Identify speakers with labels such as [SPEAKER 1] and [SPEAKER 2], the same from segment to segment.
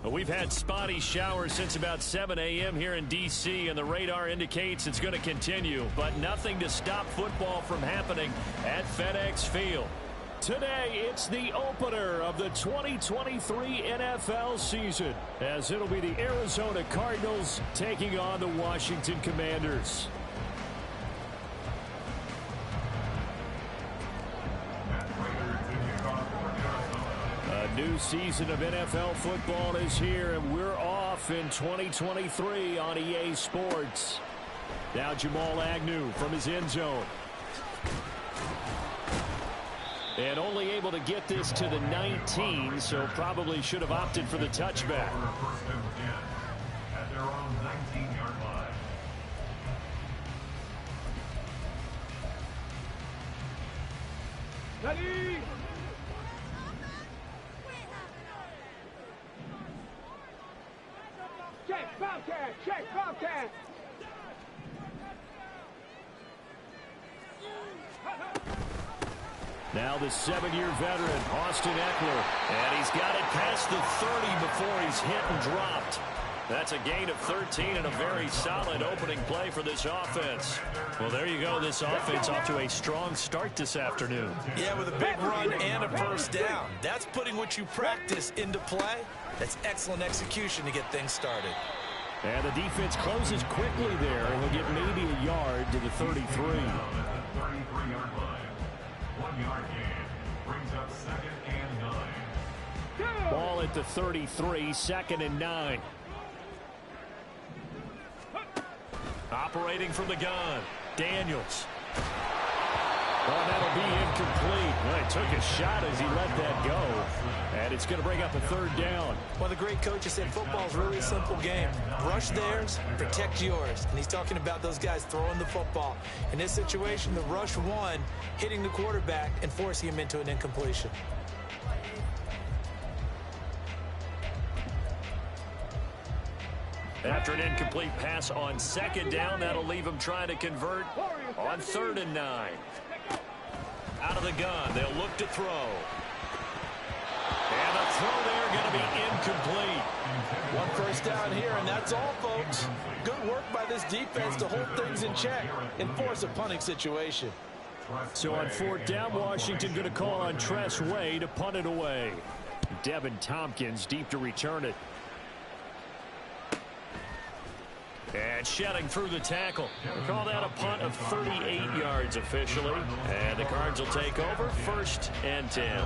[SPEAKER 1] We've had spotty showers since about 7 a.m. here in D.C., and the radar indicates it's going to continue, but nothing to stop football from happening at FedEx Field. Today, it's the opener of the 2023 NFL season, as it'll be the Arizona Cardinals taking on the Washington Commanders. New season of NFL football is here, and we're off in 2023 on EA Sports. Now Jamal Agnew from his end zone. And only able to get this to the 19, so probably should have opted for the touchback. At their own 19-yard line.
[SPEAKER 2] Ready? Check, Bobcat! Check, Bobcat!
[SPEAKER 1] Now the 7-year veteran, Austin Eckler. And he's got it past the 30 before he's hit and dropped. That's a gain of 13 and a very solid opening play for this offense. Well, there you go. This offense off to a strong start this afternoon.
[SPEAKER 3] Yeah, with a big run and a first down. That's putting what you practice into play. That's excellent execution to get things started.
[SPEAKER 1] And the defense closes quickly there, and he'll get maybe a yard to the 33.
[SPEAKER 4] 33-yard line. 1-yard gain. Brings up 2nd and 9.
[SPEAKER 1] Ball at the 33, 2nd and 9. Operating from the gun, Daniels. Oh, that'll be incomplete. Well, he took a shot as he let that go. And it's going to bring up a 3rd down.
[SPEAKER 3] Well, the great coach has said football's really a simple game. Rush theirs, protect yours. And he's talking about those guys throwing the football. In this situation, the rush one, hitting the quarterback and forcing him into an incompletion.
[SPEAKER 1] After an incomplete pass on 2nd down, that'll leave him trying to convert on 3rd and 9. Out of the gun, they'll look to throw. And the throw there going to be incomplete.
[SPEAKER 3] One first down here, and that's all, folks. Good work by this defense to hold things in check and force a punting situation.
[SPEAKER 1] So on 4th down, Washington going to call on Tress Way to punt it away. Devin Tompkins deep to return it. And shedding through the tackle. We'll call that a punt of 38 yards officially. And the Cards will take over, 1st and 10.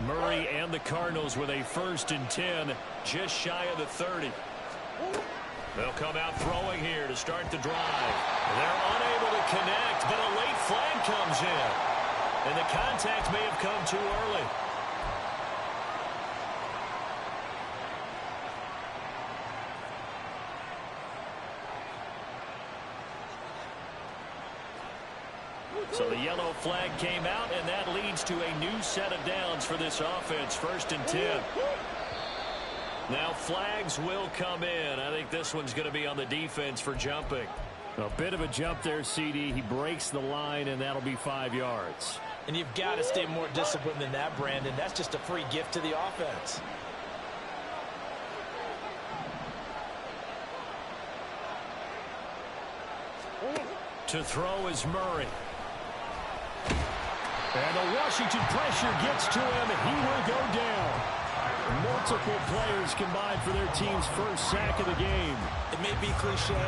[SPEAKER 1] Murray and the Cardinals with a 1st and 10, just shy of the 30. They'll come out throwing here to start the drive. They're unable to connect, but a late flag comes in. And the contact may have come too early. So the yellow flag came out, and that leads to a new set of downs for this offense, 1st and 10. Now flags will come in. I think this one's going to be on the defense for jumping. A bit of a jump there, CD. He breaks the line, and that'll be 5 yards.
[SPEAKER 3] And you've got to stay more disciplined than that, Brandon. That's just a free gift to the offense.
[SPEAKER 1] To throw is Murray. And the Washington pressure gets to him, and he will go down. Multiple players combined for their team's 1st sack of the game.
[SPEAKER 3] It may be cliche,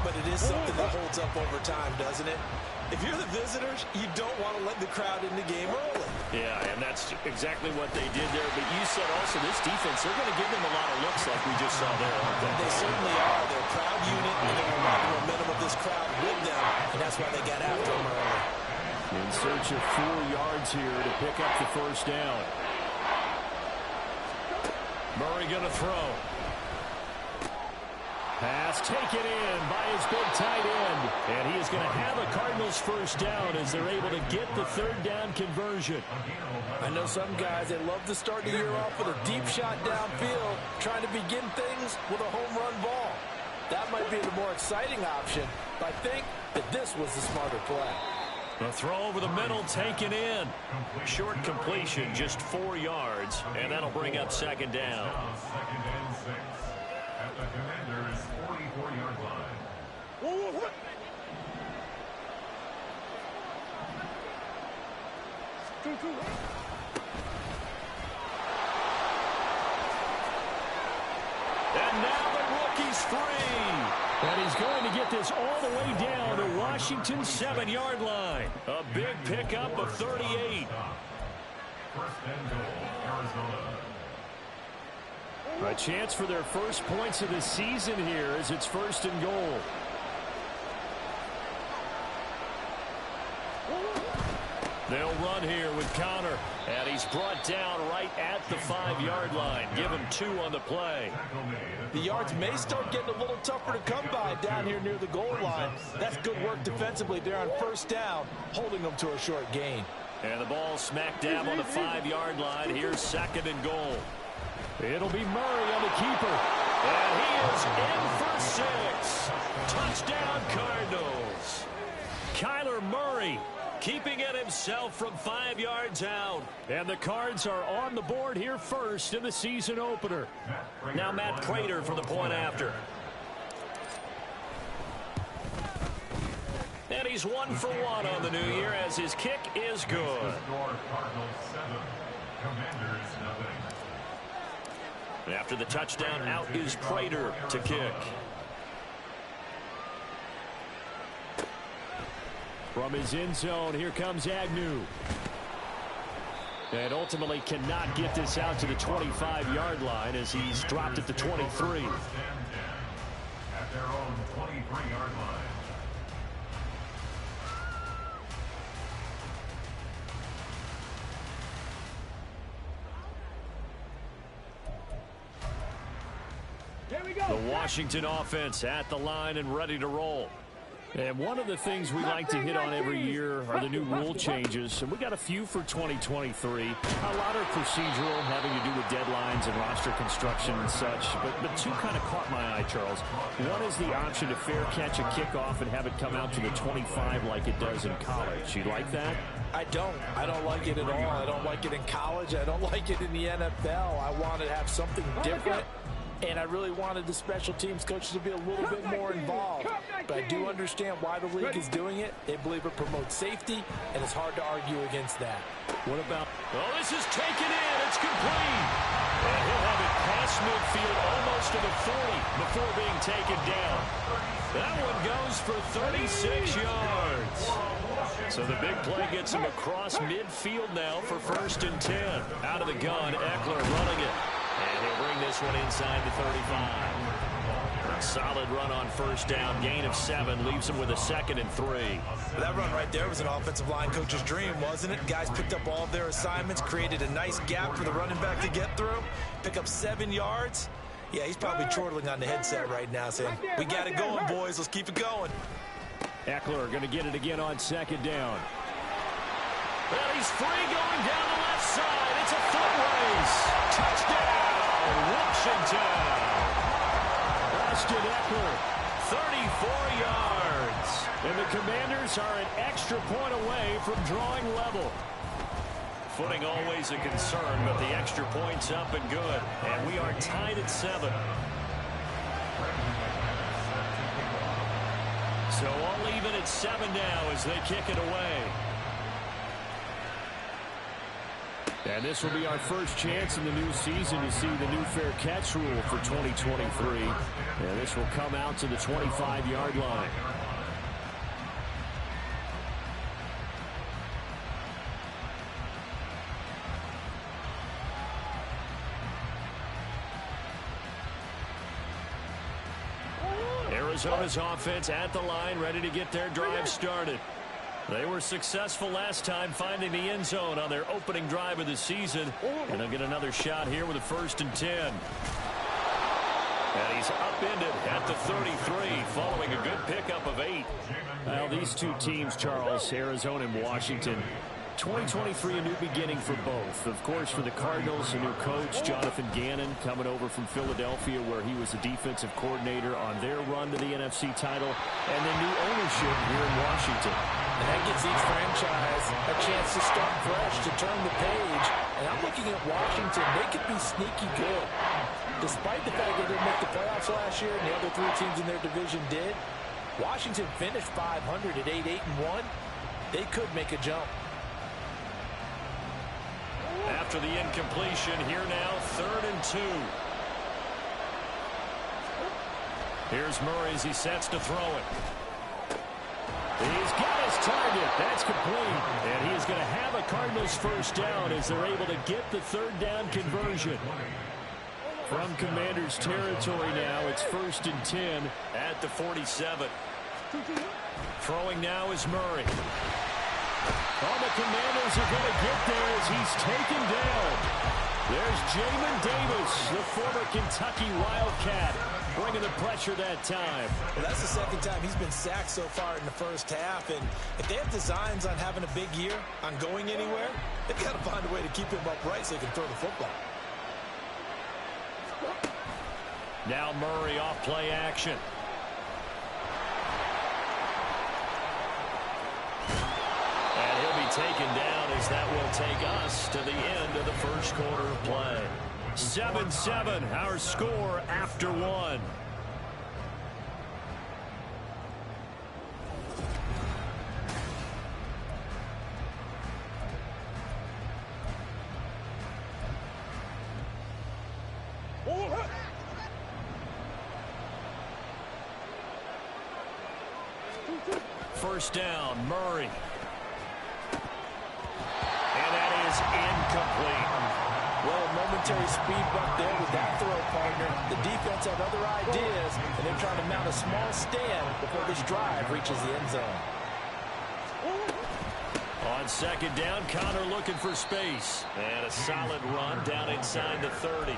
[SPEAKER 3] but it is something that holds up over time, doesn't it? If you're the visitors, you don't want to let the crowd in the game early.
[SPEAKER 1] Yeah, and that's exactly what they did there. But you said also this defense, they're going to give them a lot of looks like we just saw there, aren't they?
[SPEAKER 3] They certainly are. They're a proud unit, and they're going to ride the momentum of this crowd with them, and that's why they got after them early.
[SPEAKER 1] In search of 4 yards here to pick up the 1st down. Murray going to throw. Pass taken in by his big tight end. And he is going to have a Cardinals first down as they're able to get the third down conversion.
[SPEAKER 3] I know some guys, they love to start the year off with a deep shot downfield, trying to begin things with a home run ball. That might be the more exciting option, but I think that this was the smarter play.
[SPEAKER 1] The throw over the middle taken in. Short completion, just 4 yards, and that'll bring up second down.
[SPEAKER 4] Second and 6 at the Commander's 44-yard line.
[SPEAKER 1] And now the rookie's free. And he's going to get this all the way down to Washington's 7-yard line. A big pickup of 38.
[SPEAKER 4] First and goal, Arizona.
[SPEAKER 1] A chance for their first points of the season here as it's first and goal. They'll run here with Connor, and he's brought down right at the 5-yard line. Give him 2 on the play.
[SPEAKER 3] The yards may start getting a little tougher to come by down here near the goal line. That's good work defensively there on first down, holding them to a short gain.
[SPEAKER 1] And the ball smack dab on the 5-yard line. Here's second and goal. It'll be Murray on the keeper. And he is in for 6. Touchdown, Cardinals. Kyler Murray keeping it himself from 5 yards out. And the Cards are on the board here first in the season opener. Now Matt Prater for the point after. And he's 1 for 1 on the new year as his kick is good. After the touchdown, out is Prater to kick. From his end zone, here comes Agnew. And ultimately cannot get this out to the 25-yard line as he's dropped at the 23.
[SPEAKER 4] At their own 23-yard line.
[SPEAKER 2] Here we go.
[SPEAKER 1] The Washington offense at the line and ready to roll. And one of the things we like to hit on every year are the new rule changes. And we got a few for 2023. A lot are procedural, having to do with deadlines and roster construction and such. But 2 kind of caught my eye, Charles. One is the option to fair catch a kickoff and have it come out to the 25 like it does in college. You like that?
[SPEAKER 3] I don't like it at all. I don't like it in college. I don't like it in the NFL. I want to have something different. And I really wanted the special teams coaches to be a little bit more involved. But I do understand why the league is doing it. They believe it promotes safety, and it's hard to argue against that.
[SPEAKER 1] What about... Oh, this is taken in. It's complete. And he'll have it past midfield almost to the 40 before being taken down. That one goes for 36 yards. So the big play gets him across midfield now for first and 10. Out of the gun, Eckler running it. And he'll bring this one inside the 35. A solid run on first down. Gain of 7 leaves him with a 2nd and 3.
[SPEAKER 3] That run right there was an offensive line coach's dream, wasn't it? Guys picked up all of their assignments, created a nice gap for the running back to get through, pick up 7 yards. Yeah, he's probably chortling on the headset right now saying, we got it going, boys. Let's keep it going.
[SPEAKER 1] Eckler going to get it again on 2nd down. Well, he's free going down the left side. It's a foot race. Touchdown, Washington. Austin Eckler, 34 yards. And the Commanders are an extra point away from drawing level. Footing always a concern, but the extra point's up and good. And we are tied at 7. So all even at 7 now as they kick it away. And this will be our first chance in the new season to see the new fair catch rule for 2023. And this will come out to the 25-yard line. Arizona's offense at the line, ready to get their drive started. They were successful last time finding the end zone on their opening drive of the season. And they'll get another shot here with a 1st and 10. And he's upended at the 33 following a good pickup of 8. Well, these two teams, Charles, Arizona and Washington, 2023 a new beginning for both. Of course, for the Cardinals, a new coach, Jonathan Gannon, coming over from Philadelphia, where he was the defensive coordinator on their run to the NFC title, and then new ownership here in Washington.
[SPEAKER 3] And that gives each franchise a chance to start fresh, to turn the page. And I'm looking at Washington. They could be sneaky good. Despite the fact they didn't make the playoffs last year and the other 3 teams in their division did, Washington finished 500 at 8-1. They could make a jump.
[SPEAKER 1] After the incompletion, here now, 3rd and 2. Here's Murray as he sets to throw it. He's got his target. That's complete. And he is going to have a Cardinals first down as they're able to get the 3rd down conversion. From Commanders territory now, it's 1st and 10 at the 47. Throwing now is Murray. Oh, the Commanders are going to get there as he's taken down. There's Jamin Davis, the former Kentucky Wildcat, bringing the pressure that time.
[SPEAKER 3] Well, that's the 2nd time he's been sacked so far in the first half. And if they have designs on having a big year, on going anywhere, they've got to find a way to keep him upright so he can throw the football.
[SPEAKER 1] Now Murray off play action. And he'll be taken down as that will take us to the end of the first quarter of play. 7-7, our score after 1. First down, Murray. And that is incomplete.
[SPEAKER 3] Well, a momentary speed bump there with that throw, partner. The defense had other ideas, and they're trying to mount a small stand before this drive reaches the end zone.
[SPEAKER 1] On 2nd down, Connor looking for space. And a solid run down inside the 30.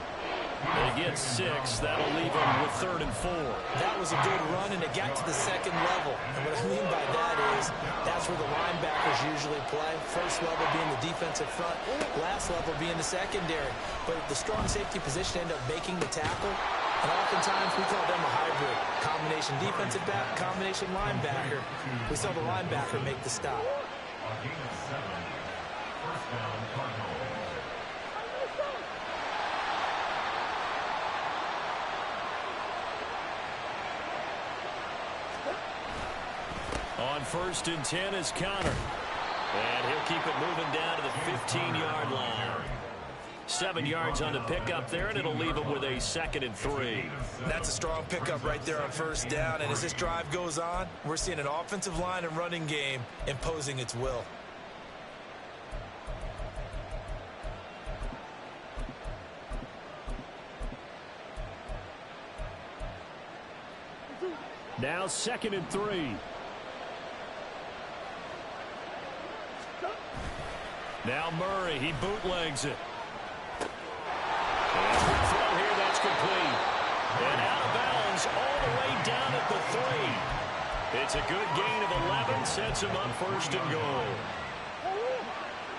[SPEAKER 1] They get 6. That'll leave him with 3rd and 4.
[SPEAKER 3] That was a good run, and it got to the 2nd level. And what I mean by that is that's where the linebackers usually play. First level being the defensive front, last level being the secondary. But the strong safety position ended up making the tackle. And oftentimes we call them a hybrid. Combination defensive back, combination linebacker. We saw the linebacker make the stop.
[SPEAKER 4] A gain of 7. First down, Cardinals.
[SPEAKER 1] On 1st and 10 is Connor. And he'll keep it moving down to the 15-yard line. 7 yards on the pickup there, and it'll leave him with a 2nd and 3.
[SPEAKER 3] That's a strong pickup right there on 1st down. And as this drive goes on, we're seeing an offensive line and running game imposing its will.
[SPEAKER 1] Now 2nd and 3. Now Murray, he bootlegs it. And the throw here, that's complete. And out of bounds all the way down at the 3. It's a good gain of 11, sets him up 1st and goal.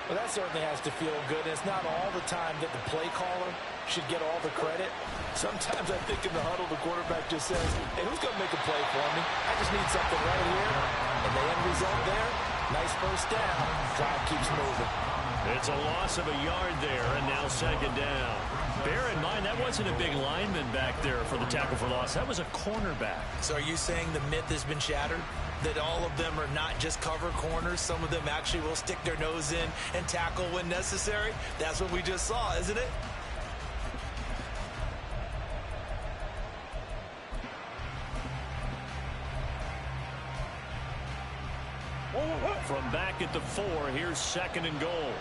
[SPEAKER 3] Well, that certainly has to feel good. And it's not all the time that the play caller should get all the credit. Sometimes I think in the huddle, the quarterback just says, hey, who's going to make a play for me? I just need something right here. And the end result there, nice 1st down. Drive keeps moving.
[SPEAKER 1] It's a loss of a yard there, and now 2nd down. Bear in mind, that wasn't a big lineman back there for the tackle for loss. That was a cornerback.
[SPEAKER 3] So are you saying the myth has been shattered? That all of them are not just cover corners? Some of them actually will stick their nose in and tackle when necessary? That's what we just saw, isn't it?
[SPEAKER 1] From back at the 4, here's 2nd and goal.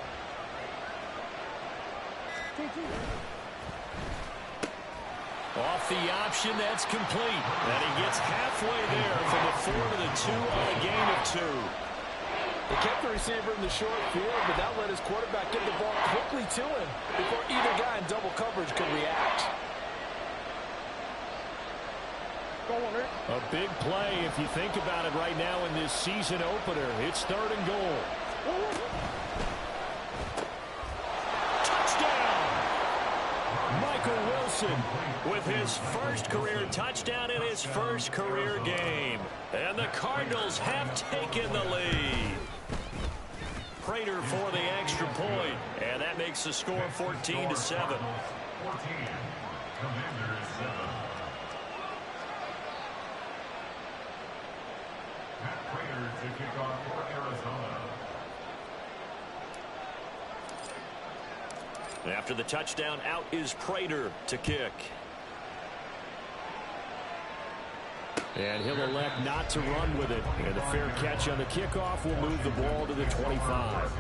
[SPEAKER 1] Off the option, that's complete. And he gets halfway there from the 4 to the 2 on a gain of 2.
[SPEAKER 3] They kept the receiver in the short field, but that let his quarterback get the ball quickly to him before either guy in double coverage could react.
[SPEAKER 1] A big play if you think about it right now in this season opener. It's 3rd and goal. Touchdown! Michael Wilson with his first career touchdown in his first career game. And the Cardinals have taken the lead. Prater for the extra point, and that makes the score 14-7.
[SPEAKER 4] 14. Commanders 7. Matt Prater to kick off for Arizona.
[SPEAKER 1] After the touchdown, out is Prater to kick. And he'll elect not to run with it. And the fair catch on the kickoff will move the ball to the 25.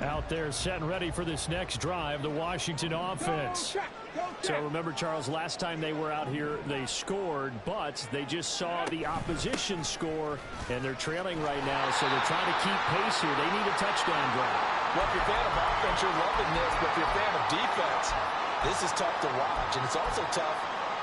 [SPEAKER 1] Out there set and ready for this next drive, the Washington offense. So remember, Charles, last time they were out here, they scored, but they just saw the opposition score, and they're trailing right now, so they're trying to keep pace here. They need a touchdown drive.
[SPEAKER 3] Well, if you're a fan of offense, you're loving this, but if you're a fan of defense, this is tough to watch, and it's also tough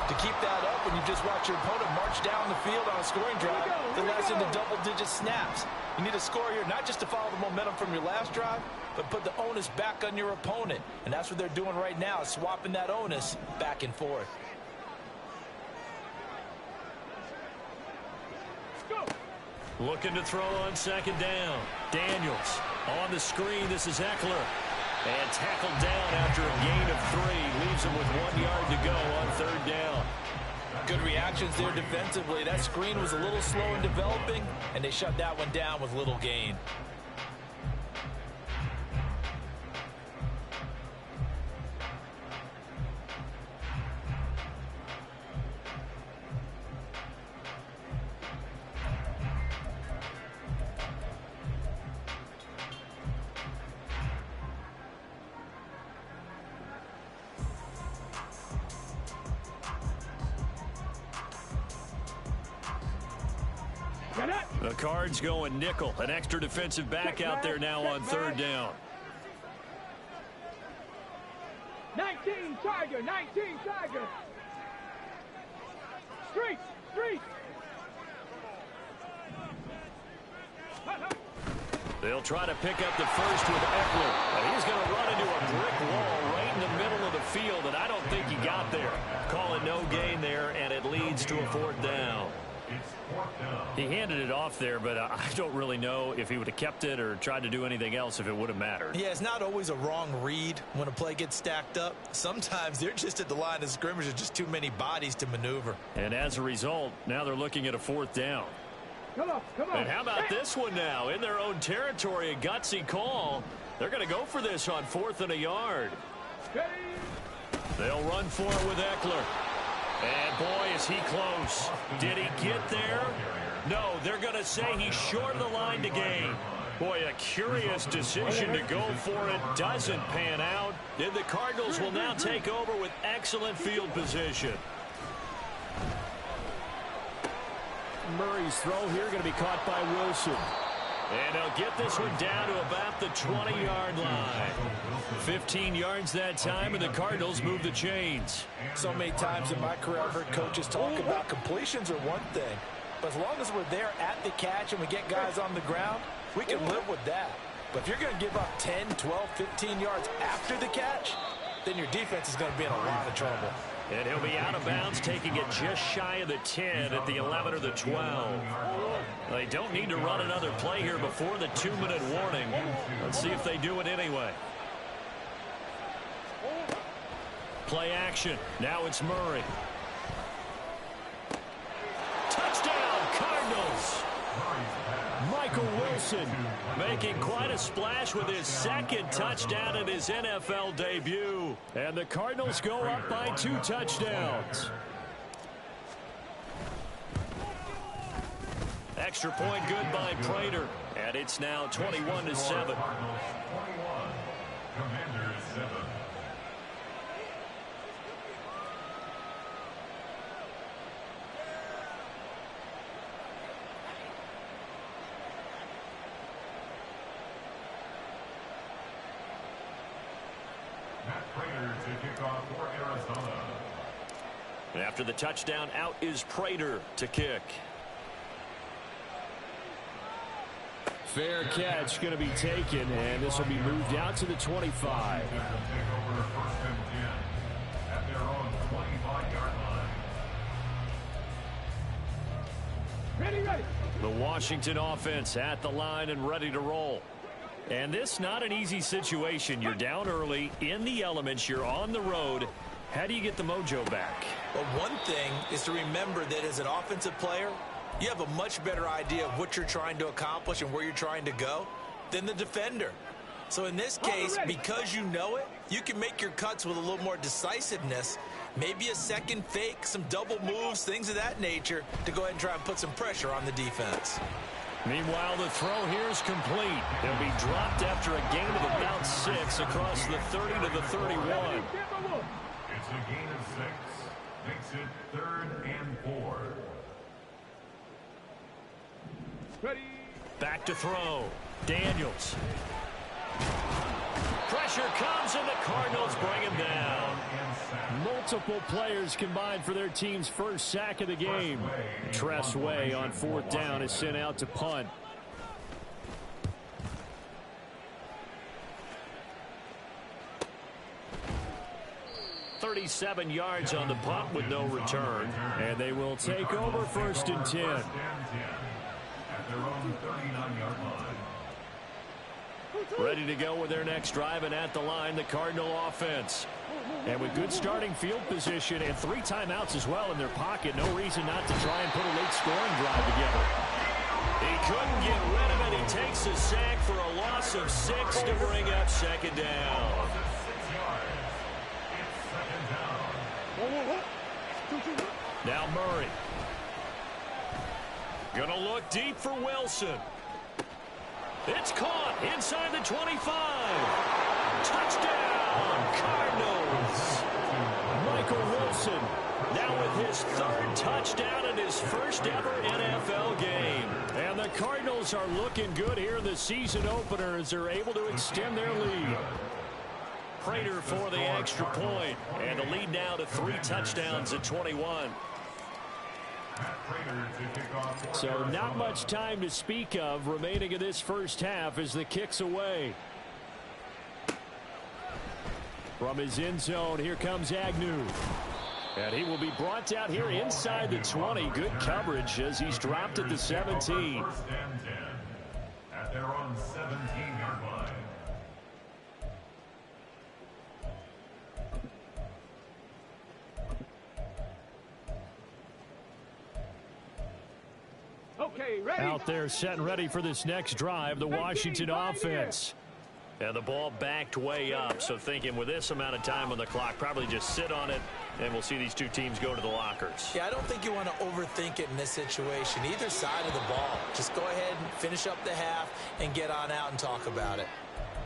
[SPEAKER 3] to keep that up when you just watch your opponent march down the field on a scoring drive that lasts into double-digit snaps. You need a score here, not just to follow the momentum from your last drive, but put the onus back on your opponent. And that's what they're doing right now, swapping that onus back and forth.
[SPEAKER 1] Looking to throw on 2nd down. Daniels on the screen. This is Eckler. And tackled down after a gain of 3. Leaves him with 1 yard to go on 3rd down.
[SPEAKER 3] Good reactions there defensively. That screen was a little slow in developing, and they shut that one down with little gain.
[SPEAKER 1] The Cards going nickel. An extra defensive back out there now on 3rd down.
[SPEAKER 2] 19 Tiger, 19 Tiger. Street.
[SPEAKER 1] They'll try to pick up the first with Eckler. And he's going to run into a brick wall right in the middle of the field, and I don't think he got there. Call it no gain there, and it leads to a 4th down. He handed it off there, but I don't really know if he would have kept it or tried to do anything else if it would have mattered.
[SPEAKER 3] Yeah, it's not always a wrong read when a play gets stacked up. Sometimes they're just at the line of scrimmage. There's just too many bodies to maneuver.
[SPEAKER 1] And as a result, now they're looking at a 4th down.
[SPEAKER 2] Come on.
[SPEAKER 1] And how about this one now? In their own territory, a gutsy call. They're going to go for this on 4th and a yard. They'll run for it with Eckler. And boy, is he close. Did he get there? No, they're going to say he's short of the line to gain. Boy, a curious decision to go for it. Doesn't pan out. And the Cardinals will now take over with excellent field position. Murray's throw here going to be caught by Wilson. And they'll get this one down to about the 20-yard line. 15 yards that time, and the Cardinals move the chains.
[SPEAKER 3] So many times in my career, I've heard coaches talk about completions are one thing. But as long as we're there at the catch and we get guys on the ground, we can live with that. But if you're going to give up 10, 12, 15 yards after the catch, then your defense is going to be in a lot of trouble.
[SPEAKER 1] And he'll be out of bounds, taking it just shy of the 10 at the 11 or the 12. They don't need to run another play here before the 2-minute warning. Let's see if they do it anyway. Play action. Now it's Murray. Touchdown, Cardinals! Michael Wilson making quite a splash with his 2nd touchdown in his NFL debut. And the Cardinals go up by 2 touchdowns. Extra point good by Prater. And it's now 21-7.
[SPEAKER 4] Commanders 7. Matt Prater to kick off for Arizona.
[SPEAKER 1] After the touchdown, out is Prater to kick. Fair catch going to be taken, and this will be moved out to the 25.
[SPEAKER 2] Ready.
[SPEAKER 1] The Washington offense at the line and ready to roll. And this not an easy situation. You're down early, in the elements, you're on the road. How do you get the mojo back?
[SPEAKER 3] Well, one thing is to remember that as an offensive player, you have a much better idea of what you're trying to accomplish and where you're trying to go than the defender. So in this case, because you know it, you can make your cuts with a little more decisiveness, maybe a second fake, some double moves, things of that nature, to go ahead and try and put some pressure on the defense.
[SPEAKER 1] Meanwhile, the throw here is complete. They'll be dropped after a gain of about 6 across the 30 to the 31.
[SPEAKER 4] It's a gain of 6. Makes it 3rd and 4.
[SPEAKER 2] Ready.
[SPEAKER 1] Back to throw. Daniels. Pressure comes, and the Cardinals bring him down. Multiple players combined for their team's first sack of the game. Tress Way on 4th down is sent out to punt. .37 yards on the punt with no return. And they will take over 1st and 10.
[SPEAKER 4] At their own 39-yard line.
[SPEAKER 1] Ready to go with their next drive, and at the line, the Cardinal offense. And with good starting field position and 3 timeouts as well in their pocket, no reason not to try and put a late scoring drive together. He couldn't get rid of it. He takes a sack for a loss of 6 to bring up 2nd down. Now Murray. Gonna look deep for Wilson. It's caught inside the 25. Touchdown, Cardinals. Michael Wilson now with his 3rd touchdown in his first ever NFL game. And the Cardinals are looking good here in the season opener as they're able to extend their lead. Prater for the extra point, and the lead now to 3 touchdowns at 21. So not much time to speak of remaining in this first half as the kick's away. From his end zone, here comes Agnew. And he will be brought down here inside the 20. Good coverage as he's dropped at the 17.
[SPEAKER 4] 1st and 10 at their own 17-yard line.
[SPEAKER 2] Okay, ready.
[SPEAKER 1] Out there set and ready for this next drive, the Washington offense. And the ball backed way up, so thinking with this amount of time on the clock, probably just sit on it, and we'll see these 2 teams go to the lockers.
[SPEAKER 3] Yeah, I don't think you want to overthink it in this situation. Either side of the ball. Just go ahead and finish up the half and get on out and talk about it.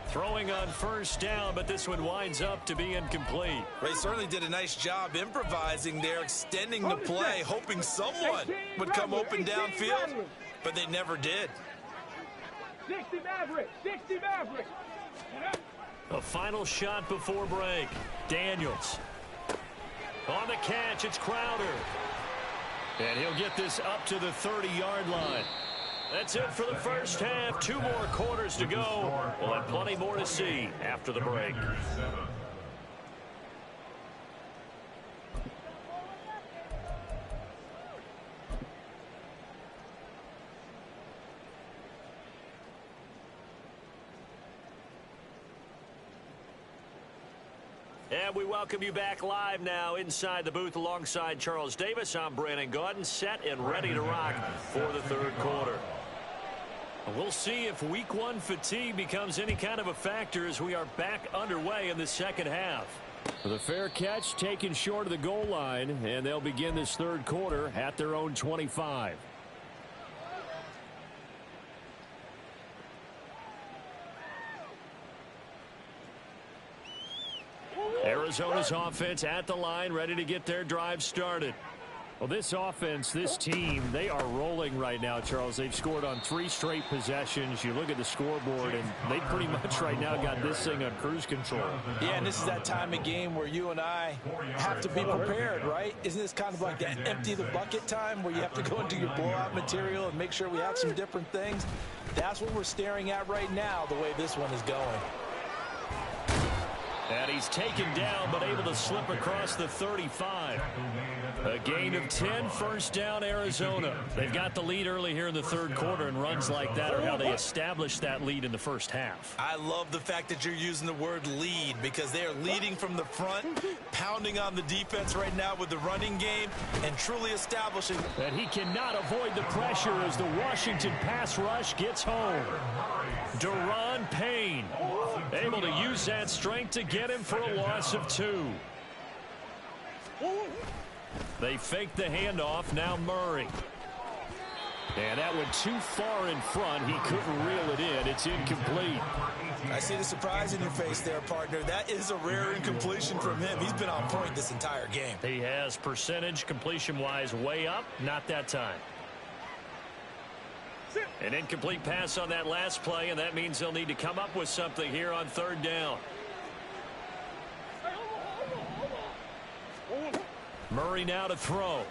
[SPEAKER 1] Throwing on 1st down, but this one winds up to be incomplete.
[SPEAKER 3] They certainly did a nice job improvising there, extending the play, hoping someone would come open downfield, but they never did.
[SPEAKER 2] 60 Maverick. 60 Maverick.
[SPEAKER 1] A final shot before break. Daniels. On the catch, it's Crowder. And he'll get this up to the 30-yard line. That's it for the first half. 2 more quarters to go. We'll have plenty more to see after the break. And we welcome you back live now inside the booth alongside Charles Davis. I'm Brandon Gaudin, set and ready to rock for the 3rd quarter. We'll see if week 1 fatigue becomes any kind of a factor as we are back underway in the 2nd half. The fair catch taken short of the goal line, and they'll begin this 3rd quarter at their own 25. Arizona's offense at the line, ready to get their drive started. Well, this offense, this team, they are rolling right now, Charles. They've scored on 3 straight possessions. You look at the scoreboard, and they pretty much right now got this thing on cruise control.
[SPEAKER 3] Yeah, and this is that time of game where you and I have to be prepared, right? Isn't this kind of like that empty the bucket time where you have to go into your blowout material and make sure we have some different things? That's what we're staring at right now, the way this one is going.
[SPEAKER 1] And he's taken down, but able to slip across the 35. A gain of 10, first down, Arizona. They've got the lead early here in the third quarter, and runs like that are how they established that lead in the first half.
[SPEAKER 3] I love the fact that you're using the word lead, because they are leading from the front, pounding on the defense right now with the running game, and truly establishing.
[SPEAKER 1] And he cannot avoid the pressure as the Washington pass rush gets home. Deron Payne able to use that strength to get him for a loss of 2. They fake the handoff. Now Murray. And that went too far in front. He couldn't reel it in. It's incomplete.
[SPEAKER 3] I see the surprise in your face there, partner. That is a rare incompletion from him. He's been on point this entire game.
[SPEAKER 1] He has percentage completion-wise way up. Not that time. An incomplete pass on that last play, and that means they'll need to come up with something here on third down. Murray now to throw.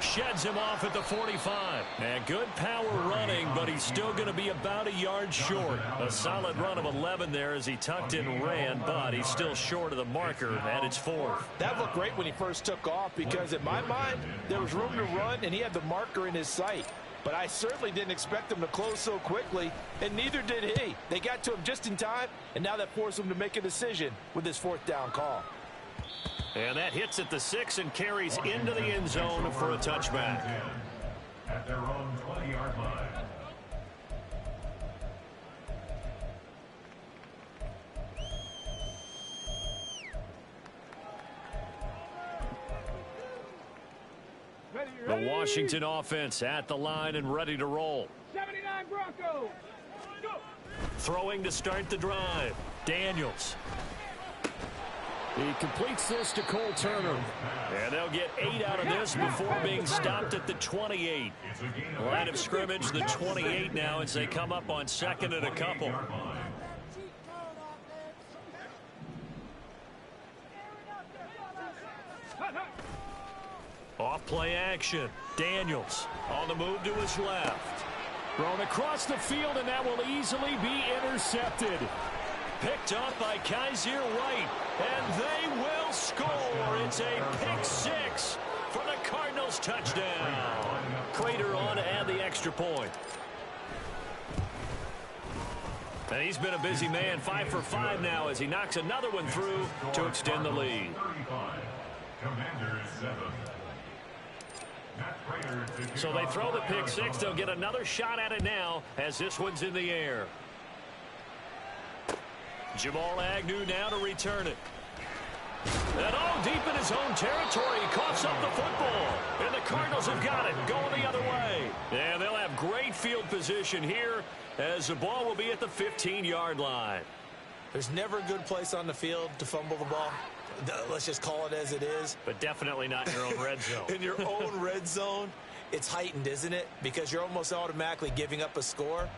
[SPEAKER 1] Sheds him off at the 45. And good power running, but he's still going to be about a yard short. A solid run of 11 there as he tucked and ran, but he's still short of the marker, and it's 4th.
[SPEAKER 3] That looked great when he first took off, because in my mind, there was room to run, and he had the marker in his sight. But I certainly didn't expect him to close so quickly, and neither did he. They got to him just in time, and now that forced him to make a decision with his 4th down call.
[SPEAKER 1] And that hits at the 6 and carries into the end zone for a touchback.
[SPEAKER 4] At their own 20-yard line.
[SPEAKER 1] The Washington offense at the line and ready to roll.
[SPEAKER 2] 79 Broncos. Go.
[SPEAKER 1] Throwing to start the drive. Daniels. He completes this to Cole Turner. And they'll get 8 out of this before being stopped at the 28. Line of scrimmage, the 28 now as they come up on 2nd and a couple. Off play action. Daniels on the move to his left. Thrown across the field, and that will easily be intercepted. Picked up by Kaiser White, and they will score. It's a pick 6 for the Cardinals touchdown. Prater on to add the extra point. And he's been a busy man, 5 for 5 now as he knocks another one through to extend the lead.
[SPEAKER 4] Commanders 7.
[SPEAKER 1] So they throw the pick 6. They'll get another shot at it now as this one's in the air. Jamal Agnew now to return it. And all deep in his own territory. He coughs up the football. And the Cardinals have got it going the other way. And they'll have great field position here as the ball will be at the 15-yard line.
[SPEAKER 3] There's never a good place on the field to fumble the ball. Let's just call it as it is.
[SPEAKER 1] But definitely not in your own red zone.
[SPEAKER 3] In your own red zone, it's heightened, isn't it? Because you're almost automatically giving up a score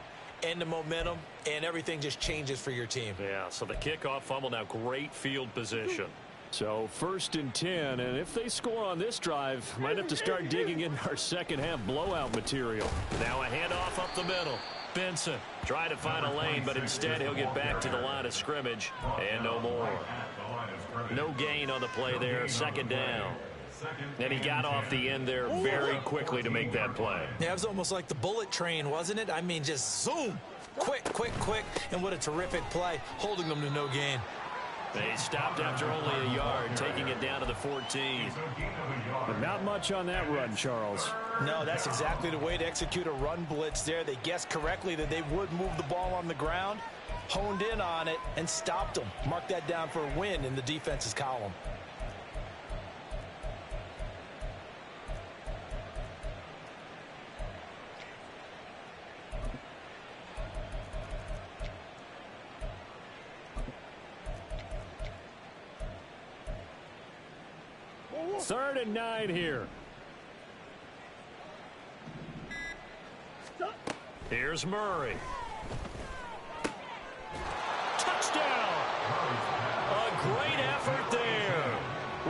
[SPEAKER 3] and the momentum, and everything just changes for your team.
[SPEAKER 1] Yeah, so the kickoff fumble, now great field position. So 1st and 10, and if they score on this drive, might have to start digging in our second half blowout material. Now a handoff up the middle. Benson trying to find a lane, but instead he'll get back to the line of scrimmage and no more. No gain on the play there, 2nd down. And he got off the end there very quickly to make that play.
[SPEAKER 3] Yeah, it was almost like the bullet train, wasn't it? I mean, just zoom, quick, and what a terrific play, holding them to no gain.
[SPEAKER 1] They stopped after only a yard, taking it down to the 14. But not much on that run, Charles.
[SPEAKER 3] No, that's exactly the way to execute a run blitz there. They guessed correctly that they would move the ball on the ground, honed in on it, and stopped them. Mark that down for a win in the defense's column.
[SPEAKER 1] 3rd and 9 here. Here's Murray. Touchdown! A great effort there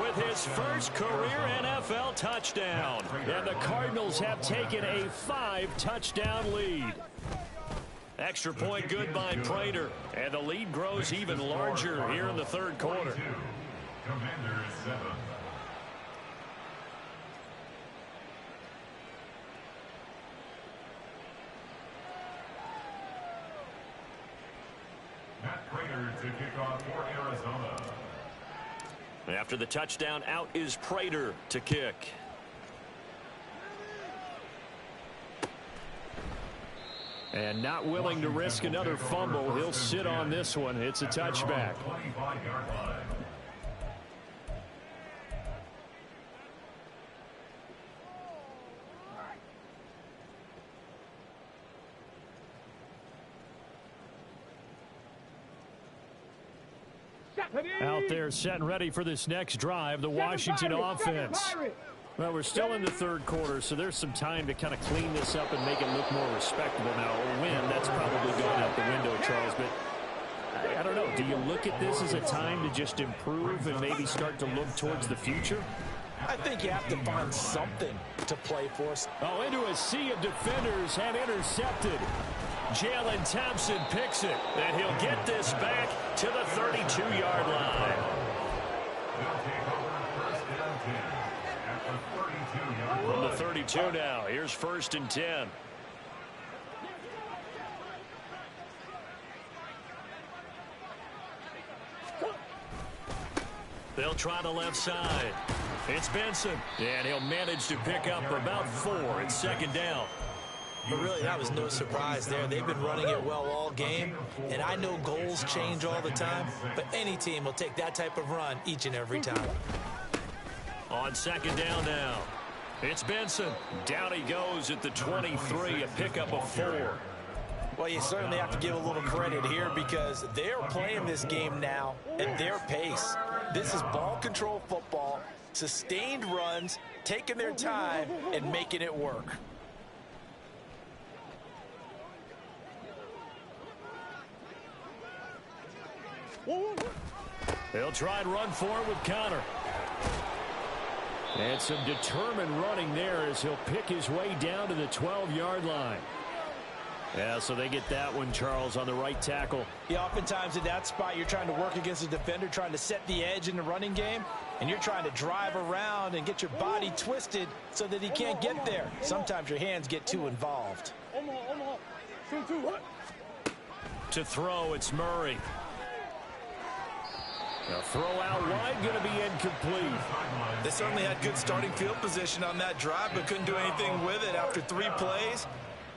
[SPEAKER 1] with his first career NFL touchdown. And the Cardinals have taken a 5-touchdown lead. Extra point good by Prater. And the lead grows even larger here in the 3rd quarter.
[SPEAKER 4] Commanders 7. Matt Prater to kick off for Arizona.
[SPEAKER 1] After the touchdown, out is Prater to kick. And not willing to risk another fumble. He'll sit on this one. It's a touchback.
[SPEAKER 4] 25-yard line.
[SPEAKER 1] Out there set and ready for this next drive, the Washington offense. Well, we're still in the 3rd quarter, so there's some time to kind of clean this up and make it look more respectable. Now, a win, that's probably gone out the window, Charles, but I don't know. Do you look at this as a time to just improve and maybe start to look towards the future?
[SPEAKER 3] I think you have to find something to play for.
[SPEAKER 1] Oh, into a sea of defenders and intercepted. Jalen Thompson picks it, and he'll get this back to the 32-yard line.
[SPEAKER 4] They'll take over 1st and 10 at the 32-yard line.
[SPEAKER 1] From the 32 now, here's 1st and 10. They'll try the left side. It's Benson, and he'll manage to pick up about 4. It's 2nd down.
[SPEAKER 3] But really, that was no surprise there. They've been running it well all game, and I know goals change all the time, but any team will take that type of run each and every time.
[SPEAKER 1] On 2nd down now, it's Benson. Down he goes at the 23, a pickup of 4.
[SPEAKER 3] Well, you certainly have to give a little credit here because they're playing this game now at their pace. This is ball control football, sustained runs, taking their time, and making it work.
[SPEAKER 1] They'll try and run for it with Connor. And some determined running there as he'll pick his way down to the 12-yard line. Yeah, so they get that one, Charles, on the right tackle.
[SPEAKER 3] Yeah, oftentimes in that spot, you're trying to work against a defender, trying to set the edge in the running game, and you're trying to drive around and get your body twisted so that he can't get there. Sometimes your hands get too involved.
[SPEAKER 1] To throw, it's Murray. A throw out wide, going to be incomplete.
[SPEAKER 3] They certainly had good starting field position on that drive, but couldn't do anything with it after 3 plays.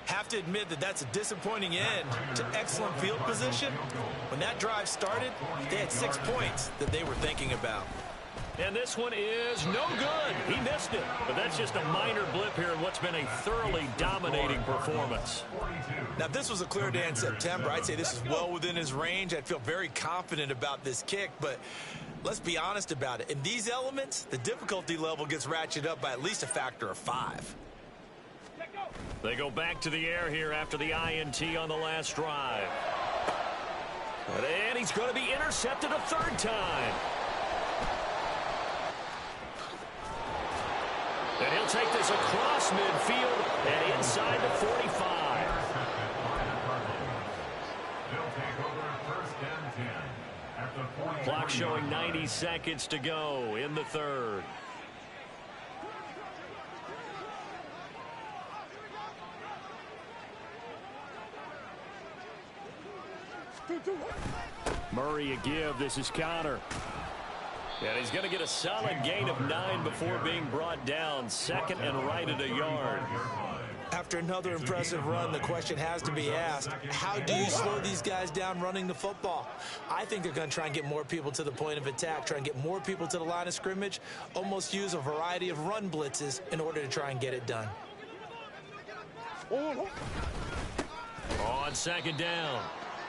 [SPEAKER 3] Have to admit that that's a disappointing end to excellent field position. When that drive started, they had 6 points that they were thinking about.
[SPEAKER 1] And this one is no good. He missed it. But that's just a minor blip here in what's been a thoroughly dominating performance.
[SPEAKER 3] Now, if this was a clear day in September, I'd say this is well within his range. I'd feel very confident about this kick, but let's be honest about it. In these elements, the difficulty level gets ratcheted up by at least a factor of 5.
[SPEAKER 1] They go back to the air here after the INT on the last drive. And he's going to be intercepted a 3rd time. And he'll take this across midfield and inside the 45.
[SPEAKER 4] They'll take over 1st and 10 at the 40.
[SPEAKER 1] Clock showing 90 seconds to go in the 3rd. Murray a give. This is Connor. And he's going to get a solid gain of 9 before being brought down. 2nd and right at a yard.
[SPEAKER 3] After another impressive run, the question has to be asked, how do you slow these guys down running the football? I think they're going to try and get more people to the point of attack, try and get more people to the line of scrimmage, almost use a variety of run blitzes in order to try and get it done.
[SPEAKER 1] On 2nd down.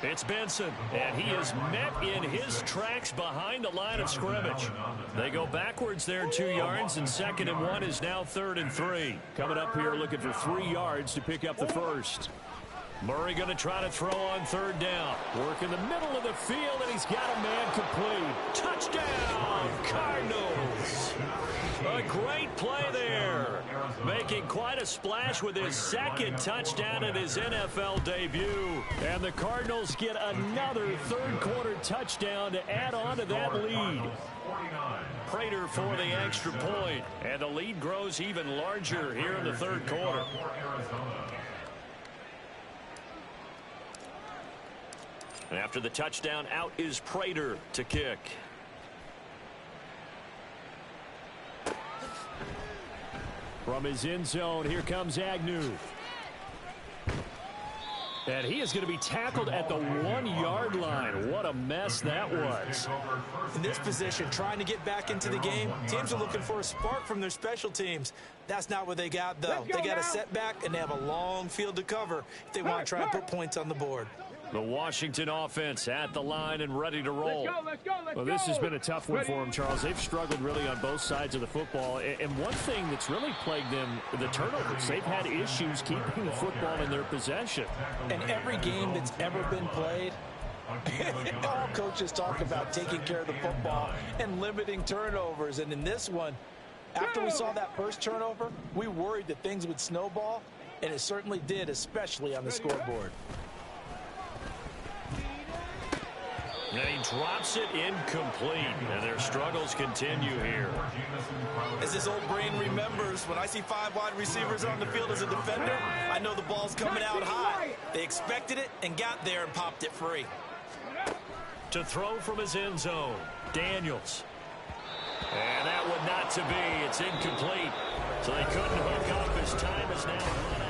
[SPEAKER 1] It's Benson, and he is met in his tracks behind the line of scrimmage. They go backwards there 2 yards, and 2nd and 1 is now 3rd and 3. Coming up here looking for 3 yards to pick up the first. Murray going to try to throw on 3rd down. Work in the middle of the field, and he's got a man complete. Touchdown, Cardinals. A great play there. Making quite a splash with his 2nd touchdown in his NFL debut. And the Cardinals get another 3rd quarter touchdown to add on to that lead. Prater for the extra point. And the lead grows even larger here in the 3rd quarter. And after the touchdown, out is Prater to kick. From his end zone, here comes Agnew. And he is going to be tackled at the 1-yard line. What a mess that was.
[SPEAKER 3] In this position, trying to get back into the game, teams are looking for a spark from their special teams. That's not what they got, though. They got a setback, and they have a long field to cover if they want to try and put points on the board.
[SPEAKER 1] The Washington offense at the line and ready to roll.
[SPEAKER 2] Let's go.
[SPEAKER 1] Well, this has been a tough one for them, Charles. They've struggled really on both sides of the football. And one thing that's really plagued them, the turnovers. They've had issues keeping the football in their possession.
[SPEAKER 3] And every game that's ever been played, all coaches talk about taking care of the football and limiting turnovers. And in this one, after we saw that first turnover, we worried that things would snowball, and it certainly did, especially on the scoreboard.
[SPEAKER 1] And he drops it incomplete, and their struggles continue here.
[SPEAKER 3] As this old brain remembers, when I see 5 wide receivers on the field as a defender, I know the ball's coming out high. They expected it and got there and popped it free.
[SPEAKER 1] To throw from his end zone, Daniels. And that would not to be. It's incomplete. So they couldn't hook up. His time is now run out.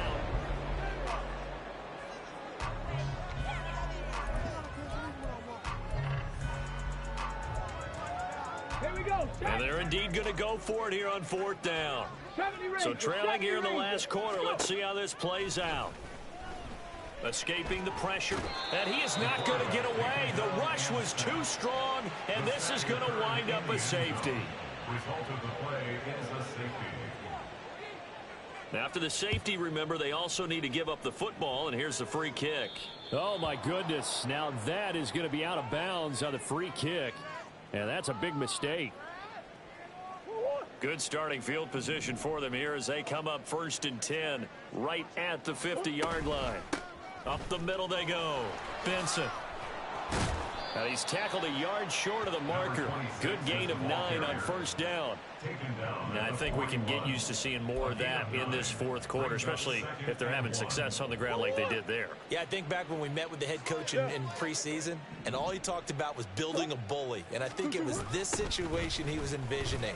[SPEAKER 1] And they're indeed going to go for it here on 4th down. So trailing here in the last quarter. Let's see how this plays out. Escaping the pressure. And he is not going to get away. The rush was too strong, and this is going to wind up a safety.
[SPEAKER 4] Result of the play is a safety.
[SPEAKER 1] After the safety, remember, they also need to give up the football, and here's the free kick. Oh, my goodness. Now that is going to be out of bounds on the free kick. And that's a big mistake. Good starting field position for them here as they come up 1st and 10 right at the 50-yard line. Up the middle they go. Benson. Now he's tackled a yard short of the marker. Good gain of 9 on 1st down. Now I think we can get used to seeing more of that in this 4th quarter, especially if they're having success on the ground like they did there.
[SPEAKER 3] Yeah, I think back when we met with the head coach in preseason, and all he talked about was building a bully. And I think it was this situation he was envisioning.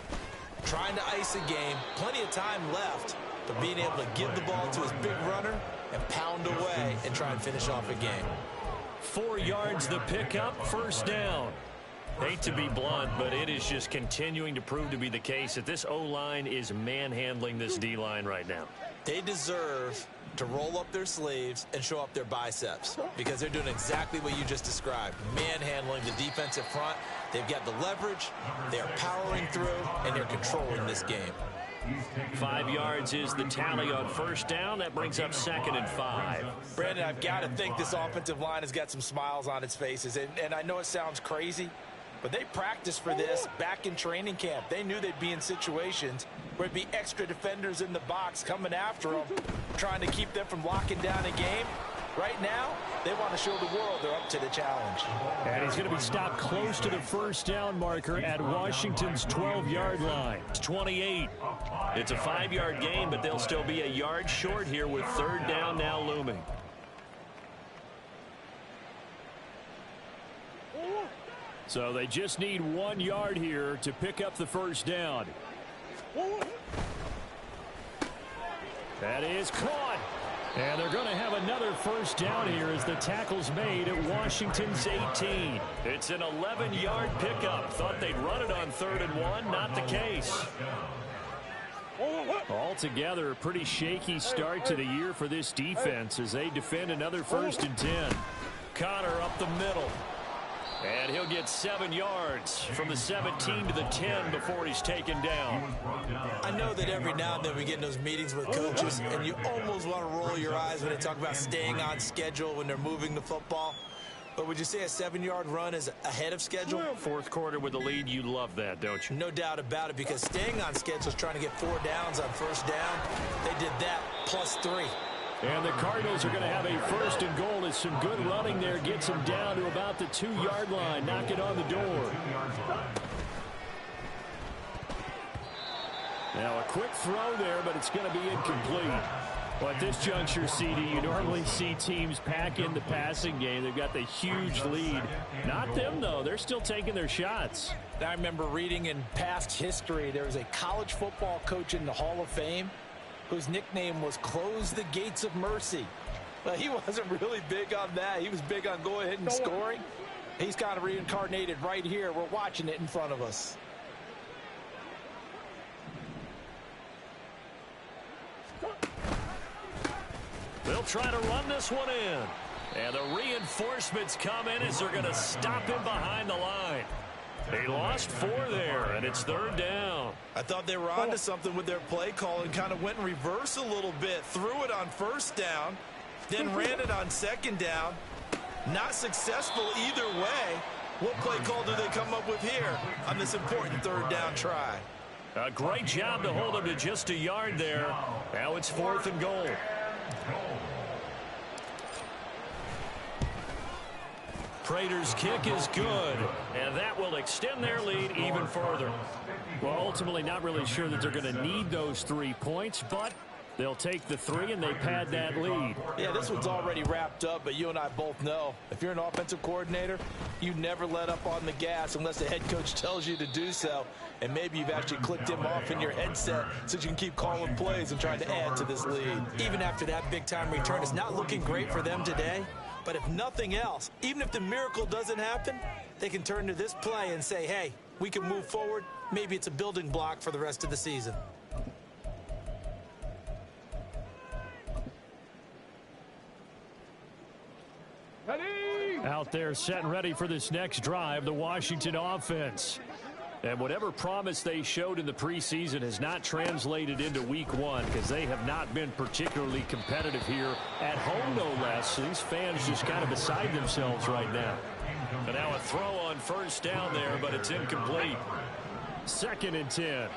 [SPEAKER 3] Trying to ice a game, plenty of time left, but being able to give the ball to his big runner and pound away and try and finish off a game.
[SPEAKER 1] 4 yards the pickup, 1st down. Hate to be blunt, but it is just continuing to prove to be the case that this O-line is manhandling this D-line right now.
[SPEAKER 3] They deserve to roll up their sleeves and show up their biceps because they're doing exactly what you just described, manhandling the defensive front. They've got the leverage, they're powering through, and they're controlling this game.
[SPEAKER 1] 5 yards is the tally on 1st down. That brings up 2nd and 5.
[SPEAKER 3] Brandon, I've got to think this offensive line has got some smiles on its faces, and I know it sounds crazy, but they practiced for this back in training camp. They knew they'd be in situations where it'd be extra defenders in the box coming after them, trying to keep them from locking down a game. Right now, they want to show the world they're up to the challenge.
[SPEAKER 1] And he's going to be stopped close to the 1st down marker at Washington's 12-yard line. It's 28. It's a 5-yard gain, but they'll still be a yard short here with 3rd down now looming. So they just need 1 yard here to pick up the 1st down. That is caught. And they're going to have another 1st down here as the tackle's made at Washington's 18. It's an 11-yard pickup. Thought they'd run it on 3rd and 1. Not the case. Altogether, a pretty shaky start to the year for this defense as they defend another 1st and 10. Connor up the middle. And he'll get 7 yards from the 17 to the 10 before he's taken down.
[SPEAKER 3] I know that every now and then we get in those meetings with coaches, and you almost want to roll your eyes when they talk about staying on schedule when they're moving the football. But would you say a 7-yard run is ahead of schedule?
[SPEAKER 1] Fourth quarter with the lead, you love that, don't you?
[SPEAKER 3] No doubt about it, because staying on schedule is trying to get 4 downs on first down. They did that plus 3.
[SPEAKER 1] And the Cardinals are going to have a 1st and goal as some good running there gets them down to about the 2-yard line. Knock it on the door. Now a quick throw there, but it's going to be incomplete. Well, at this juncture, CD, you normally see teams pack in the passing game. They've got the huge lead. Not them, though. They're still taking their shots.
[SPEAKER 3] I remember reading in past history, there was a college football coach in the Hall of Fame whose nickname was Close the Gates of Mercy. Well, he wasn't really big on that. He was big on going ahead and scoring. He's kind of reincarnated right here. We're watching it in front of us.
[SPEAKER 1] They'll try to run this one in. And the reinforcements come in as they're going to stop him behind the line. They lost 4 there, and it's 3rd down.
[SPEAKER 3] I thought they were onto something with their play call and kind of went in reverse a little bit. Threw it on 1st down, then ran it on 2nd down. Not successful either way. What play call do they come up with here on this important 3rd down try?
[SPEAKER 1] A great job to hold him to just a yard there. Now it's 4th and goal. Prater's kick is good, and that will extend their lead even further. Well, ultimately not really sure that they're going to need those 3 points, but they'll take the 3 and they pad that lead.
[SPEAKER 3] Yeah, this one's already wrapped up, but you and I both know if you're an offensive coordinator, you never let up on the gas unless the head coach tells you to do so. And maybe you've actually clicked him off in your headset so you can keep calling plays and trying to add to this lead. Even after that big-time return, it's not looking great for them today. But if nothing else, even if the miracle doesn't happen, they can turn to this play and say, hey, we can move forward. Maybe it's a building block for the rest of the season.
[SPEAKER 1] Out there set and ready for this next drive, the Washington offense. And whatever promise they showed in the preseason has not translated into week 1 because they have not been particularly competitive here at home, no less. So these fans just kind of beside themselves right now. And now a throw on 1st down there, but it's incomplete. 2nd and 10.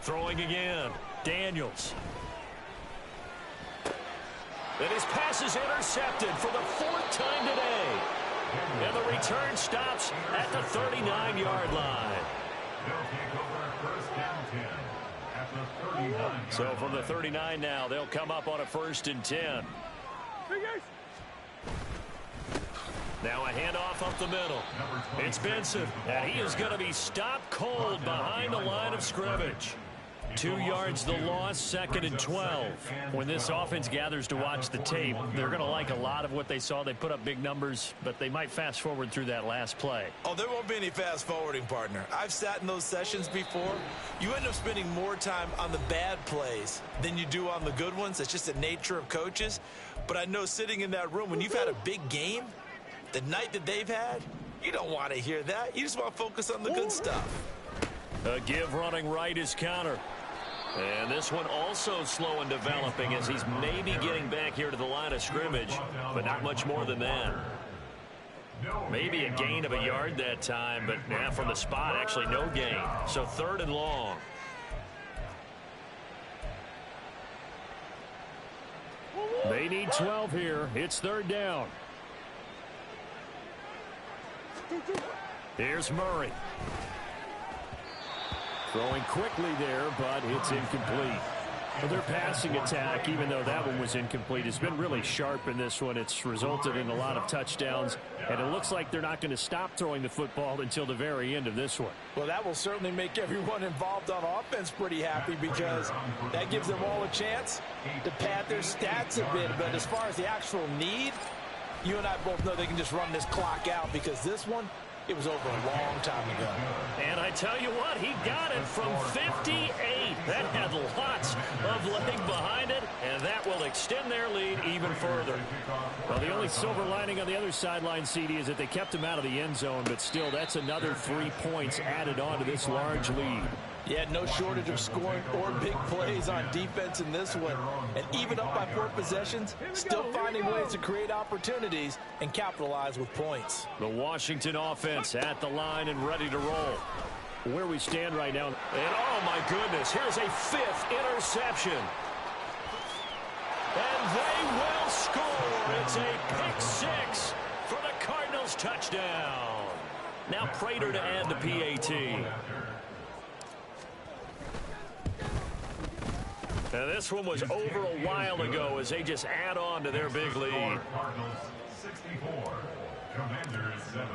[SPEAKER 1] Throwing again. Daniels. And his pass is intercepted for the 4th time today. And the return stops at the 39-yard line. So from the 39 now, they'll come up on a 1st and 10. Now a handoff up the middle. It's Benson, and he is going to be stopped cold behind the line of scrimmage. 2 yards the loss, 2nd and 12. When this offense gathers to watch the tape, they're going to like a lot of what they saw. They put up big numbers, but they might fast forward through that last play.
[SPEAKER 3] Oh, there won't be any fast forwarding, partner. I've sat in those sessions before. You end up spending more time on the bad plays than you do on the good ones. It's just the nature of coaches. But I know sitting in that room, when you've had a big game, the night that they've had, you don't want to hear that. You just want to focus on the good stuff.
[SPEAKER 1] A give running right is Connor. And this one also slow in developing as he's maybe getting back here to the line of scrimmage, but not much more than that. Maybe a gain of a yard that time, but from the spot, actually no gain. So 3rd and long. They need 12 here. It's 3rd down. Here's Murray. Throwing quickly there, but it's incomplete. Well, their passing attack, even though that one was incomplete, has been really sharp in this one. It's resulted in a lot of touchdowns, and it looks like they're not going to stop throwing the football until the very end of this one.
[SPEAKER 3] Well, that will certainly make everyone involved on offense pretty happy because that gives them all a chance to pad their stats a bit. But as far as the actual need, you and I both know they can just run this clock out because this one it was over a long time ago.
[SPEAKER 1] And I tell you what, he got it from 58. That had lots of leg behind it, and that will extend their lead even further.
[SPEAKER 2] Well, the only silver lining on the other sideline, CD, is that they kept him out of the end zone, but still, that's another 3 points added on to this large lead.
[SPEAKER 3] Yeah, no shortage of scoring or big plays on defense in this one. And even up by 4 possessions, still finding ways to create opportunities and capitalize with points.
[SPEAKER 1] The Washington offense at the line and ready to roll.
[SPEAKER 2] Where we stand right now.
[SPEAKER 1] And oh my goodness, here's a 5th interception. And they will score. It's a pick 6 for the Cardinals touchdown. Now Prater to add the PAT. And this one was over a while ago as they just add on to their big lead.
[SPEAKER 4] Cardinals 64, Commanders 7.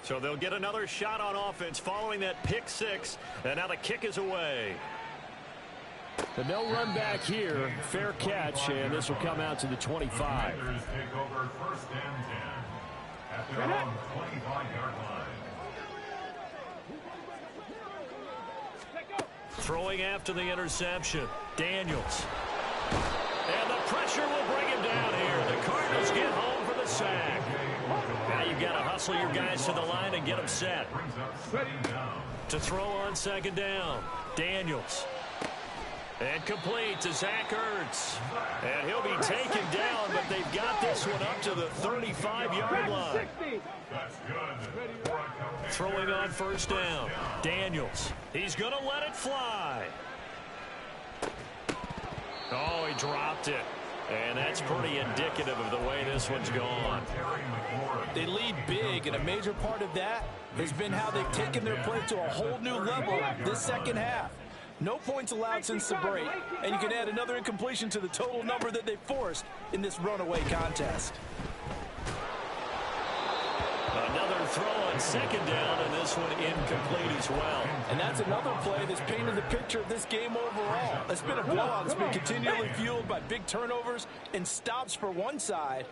[SPEAKER 1] So they'll get another shot on offense following that pick 6. And now the kick is away.
[SPEAKER 2] But no run back here. Fair catch, and this will come out to the 25.
[SPEAKER 4] Commanders take over 1st and 10 at their own 25-yard line.
[SPEAKER 1] Throwing after the interception, Daniels. And the pressure will bring him down here. The Cardinals get home for the sack. Now you've got to hustle your guys to the line and get them set. To throw on 2nd down, Daniels. And complete to Zach Ertz. And he'll be taken down, but they've got this one up to the 35-yard line.
[SPEAKER 4] That's good.
[SPEAKER 1] Throwing on 1st down, Daniels. He's going to let it fly. Oh, he dropped it. And that's pretty indicative of the way this one's gone.
[SPEAKER 3] They lead big, and a major part of that has been how they've taken their play to a whole new level this second half. No points allowed since the break, and you can add another incompletion to the total number that they forced in this runaway contest.
[SPEAKER 1] Another throw on 2nd down, and this one incomplete as well.
[SPEAKER 3] And that's another play that's painted the picture of this game overall. It's been a blowout that's been continually fueled by big turnovers and stops for one side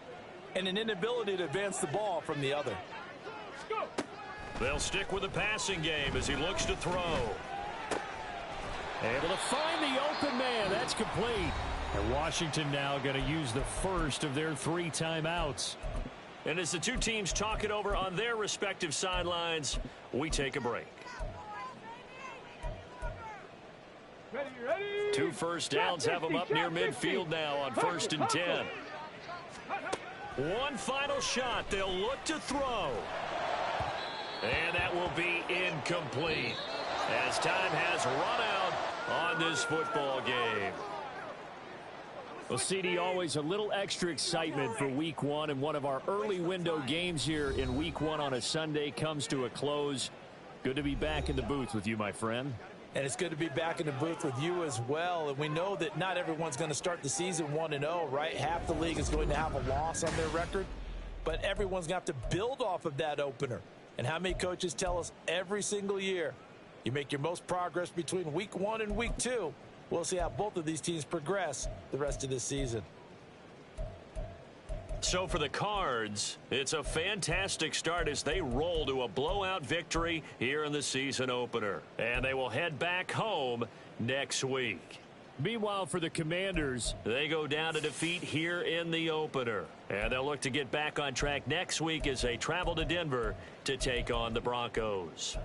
[SPEAKER 3] and an inability to advance the ball from the other.
[SPEAKER 1] They'll stick with the passing game as he looks to throw.
[SPEAKER 2] Able to find the open man. That's complete. And Washington now going to use the first of their 3 timeouts.
[SPEAKER 1] And as the two teams talk it over on their respective sidelines, we take a break.
[SPEAKER 2] Ready.
[SPEAKER 1] 2 first downs have them up near midfield now on 1st and 10. One final shot. They'll look to throw. And that will be incomplete as time has run out on this football game.
[SPEAKER 2] Well, CD, always a little extra excitement for week 1, and one of our early window games here in week 1 on a Sunday comes to a close. Good to be back in the booth with you, my friend.
[SPEAKER 3] And it's good to be back in the booth with you as well. And we know that not everyone's going to start the season 1-0, right? Half the league is going to have a loss on their record, but everyone's going to have to build off of that opener. And how many coaches tell us every single year, you make your most progress between week 1 and week 2. We'll see how both of these teams progress the rest of this season.
[SPEAKER 1] So for the Cards, it's a fantastic start as they roll to a blowout victory here in the season opener. And they will head back home next week.
[SPEAKER 2] Meanwhile, for the Commanders,
[SPEAKER 1] they go down to defeat here in the opener. And they'll look to get back on track next week as they travel to Denver to take on the Broncos.